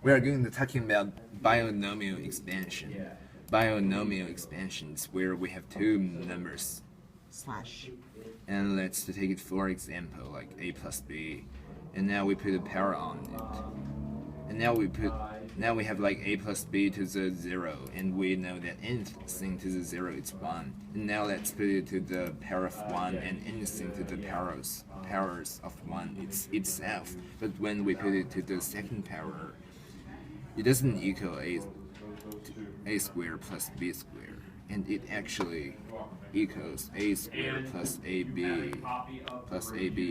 We are going to talking about binomial expansion. Binomial expansion is where we have two numbers. Slash. And let's take it for example, like a plus b, and now we put a power on it. And now we have like a plus b to the 0, and we know that anything to the 0 is 1. And now let's put it to the power of 1, and anything to the powers of 1 it's itself. But when we put it to the second power, it doesn't equal a squared plus b squared, and it actually equals a squared plus ab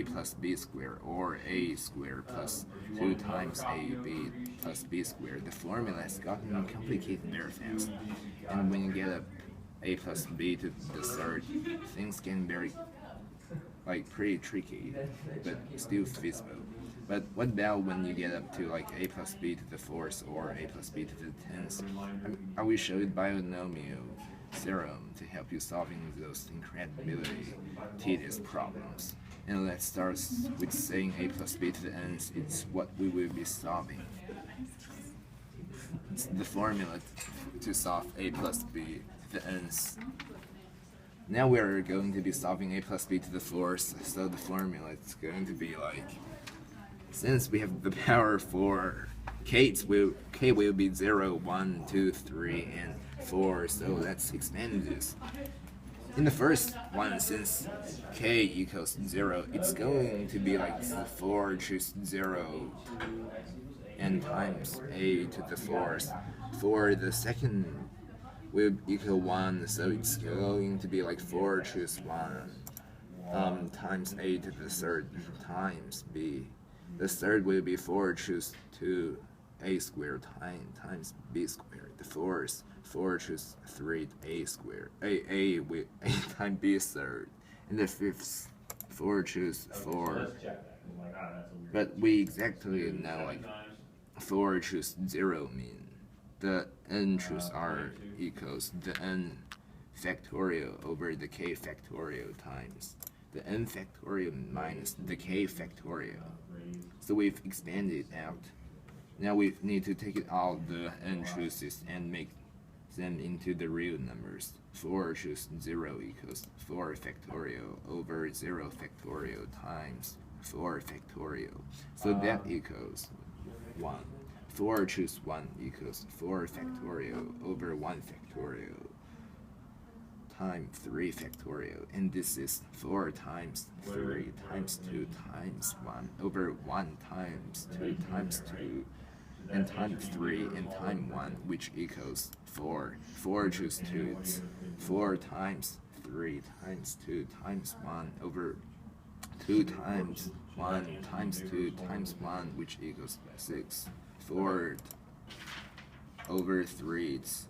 plus b squared, or a squared plus 2 times ab plus b squared. The formula has gotten complicated very fast, and when you get a plus b to the third, things get very pretty tricky, but still feasible. But what about when you get up to like a plus b to the fourth or a plus b to the 10th? I will show you binomial theorem to help you solving those incredibly tedious problems. And let's start with saying a plus b to the nth. It's what we will be solving. It's the formula to solve a plus b to the nth. Now we're going to be solving a plus b to the fourth, so the formula is going to be like, since we have the power for k will be 0, 1, 2, 3, and 4, so let's expand this. In the first one, since k equals 0, it's going to be like 4 choose 0 and times a to the fourth. For the second will equal 1, so it's going to be like 4 choose 1 times a to the third times b. The third will be 4 choose 2 a squared times b squared. The fourth, 4 choose 3 a squared a with a times b third. And the fifth, 4 choose 4. But we exactly know like 4 choose 0 mean the n choose r equals the n factorial over the k factorial times the n factorial minus the k factorial. So we've expanded out. Now we need to take it all the n choices and make them into the real numbers. 4 choose 0 equals 4 factorial over 0 factorial times 4 factorial. So that equals 1. 4 choose 1 equals 4 factorial over 1 factorial times 3 factorial, and this is 4 times 3 times 2 times 1 over 1 times 2 times 2 and times 3 and times 1, which equals 4. 4 choose 2, it's 4 times 3 times 2 times 1 over 2 times 1 times 2 times 1, which equals 6. 4 over 3, it's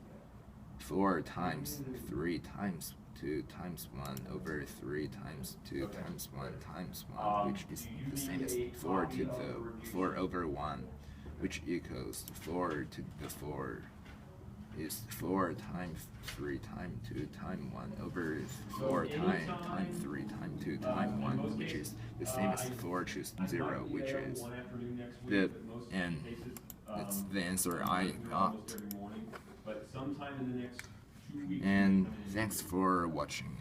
4 times 3 times 2 times 1 over 3 times 2 times 1 times 1, which is the same as 4 to the 4 over 1, which equals 4 to the 4 is 4 times 3 times 2 times 1 over 4 times 3 times 2 times 1, which is the same as 4 choose 0, which is the n. That's the answer I got. And thanks for watching.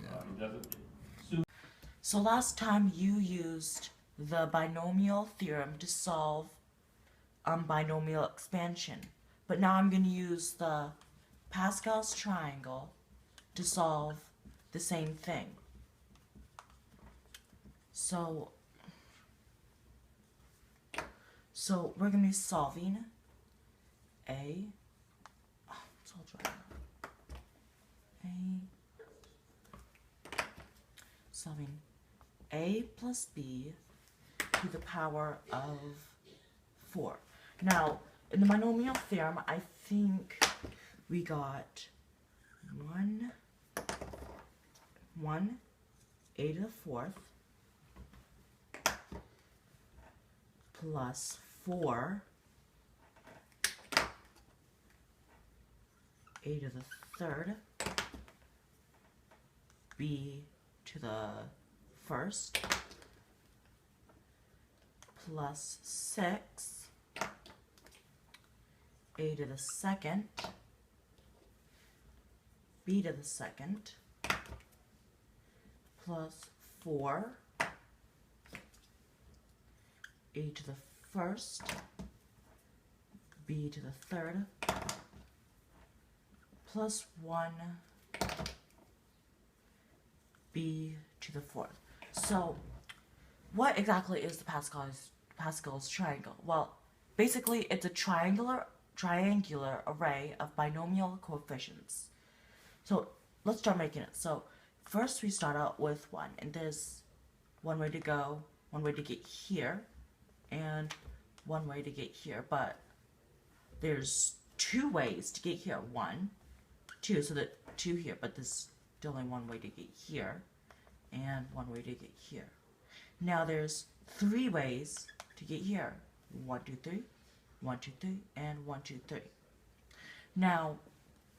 So last time you used the binomial theorem to solve binomial expansion, but now I'm going to use the Pascal's triangle to solve the same thing. So we're going to be solving solving a plus b to the power of 4. Now, in the binomial theorem, I think we got 1 a to the 4th plus 4 a to the 3rd b to the 1st plus 6 a to the second, b to the second, plus 4, a to the first, b to the third, plus 1, b to the fourth. So, what exactly is the Pascal's triangle? Well, basically, it's a triangular array of binomial coefficients. So, let's start making it. So, first we start out with 1, and there's one way to go, one way to get here, and one way to get here, but there's 2 ways to get here. 1, 2, so that 2 here, but there's still only one way to get here, and one way to get here. Now there's 3 ways to get here. 1, 2, 3, 1, 2, 3, and 1, 2, 3. Now,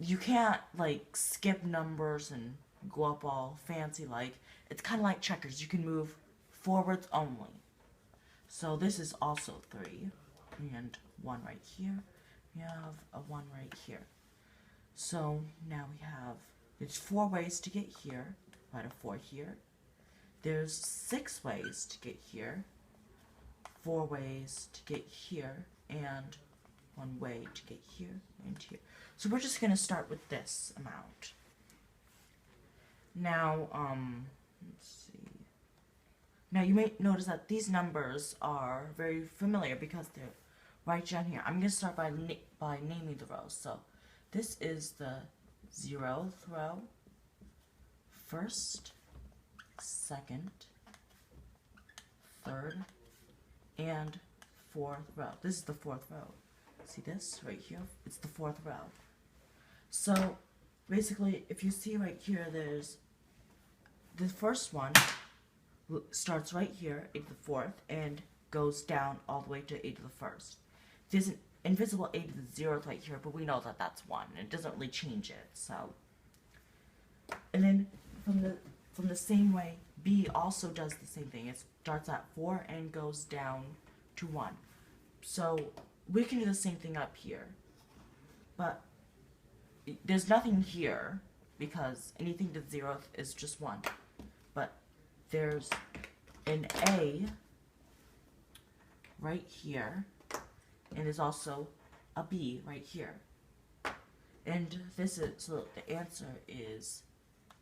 you can't like skip numbers and go up all fancy like. It's kind of like checkers. You can move forwards only. So this is also 3, and 1 right here. We have a 1 right here. So now we have, there's 4 ways to get here. Write a 4 here. There's 6 ways to get here. 4 ways to get here, and 1 way to get here and here. So we're just going to start with this amount. Now, let's see. Now you may notice that these numbers are very familiar because they're right down here. I'm going to start by naming the rows. So this is the 0th row, 1st, 2nd, 3rd, and 4th row. This is the 4th row. See this right here? It's the 4th row. So basically, if you see right here, there's the first one starts right here, a to the 4th, and goes down all the way to a to the 1st. There's an invisible a to the 0th right here, but we know that that's 1, and it doesn't really change it. So, and then from the same way, B also does the same thing. It starts at 4 and goes down to 1. So we can do the same thing up here, but there's nothing here because anything to the 0th is just 1. But there's an A right here, and there's also a B right here. And this is, so the answer is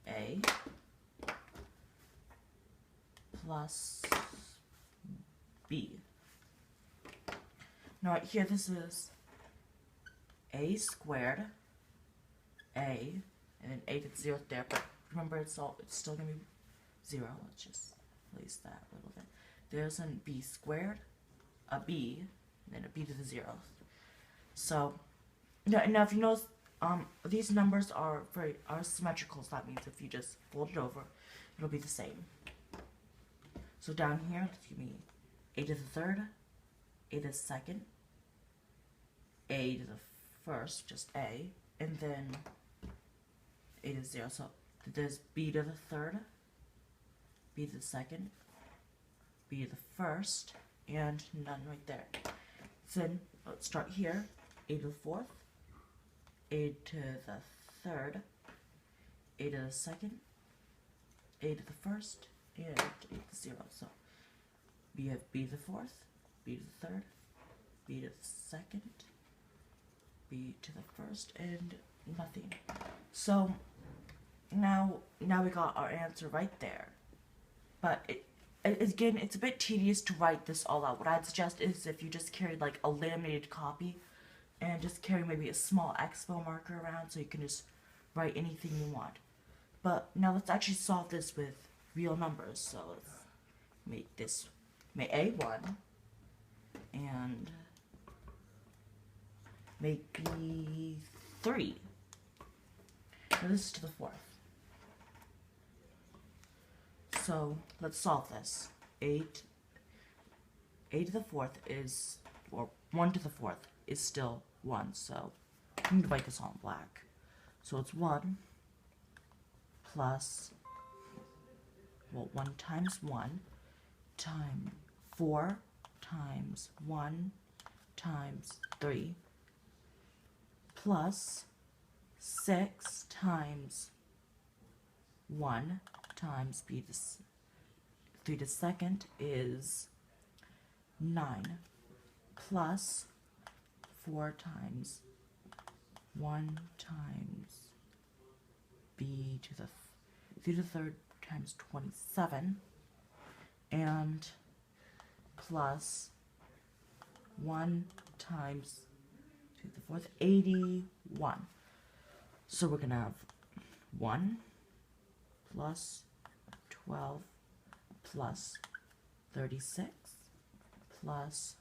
A plus B. Now right here, this is A squared, A, and then A to the 0th there, but remember it's still going to be 0. Let's just place that a little bit. There's an B squared, a B, and then a B to the 0th. So, now if you notice, these numbers are symmetrical, so that means if you just fold it over, it'll be the same. So down here, let's give me A to the 3rd, A to the 2nd, A to the 1st, just A, and then A to 0. So there's B to the 3rd, B to the 2nd, B to the 1st, and none right there. So then let's start here. A to the 4th, A to the 3rd, A to the 2nd, A to the 1st, and A to the 0. So we have B to the 4th, B to the 3rd, B to the 2nd, B to the 1st, and nothing. So now we got our answer right there. But again, it's a bit tedious to write this all out. What I'd suggest is if you just carried like a laminated copy and just carry maybe a small expo marker around so you can just write anything you want. But now let's actually solve this with real numbers. So let's make A1 and make B3. Now this is to the 4th. So let's solve this. A to the 4th is, or 1 to the 4th is still 1. So I'm going to write this all in black. So it's 1 plus, well, 1 times 1 times 4 times 1 times 3 plus 6 times 1 times 3 to the second is 9 plus 4 times 1 times b to the 3 to the third times 27 and plus 1 times 2 to the fourth 81. So we're gonna have 1 plus 12 plus 36 plus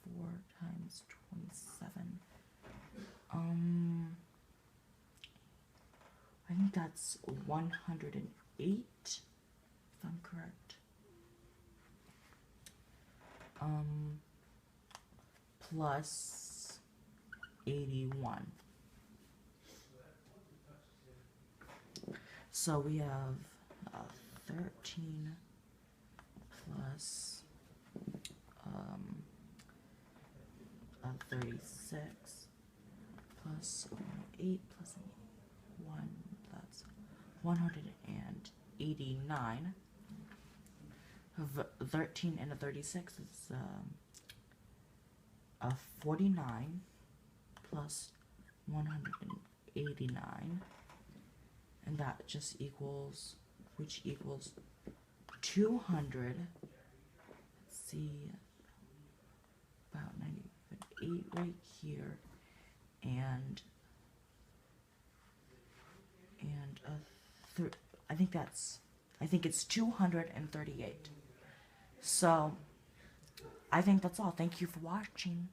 4 times 27. I think that's 108, if I'm correct. Plus 81. So we have 13 plus 36 plus 8 plus 1, that's 189. 13 and a 36 is a 49 plus 189, and that just equals, which equals 200. Let's see, about 98 right here, and I think it's 238. So I think that's all. Thank you for watching.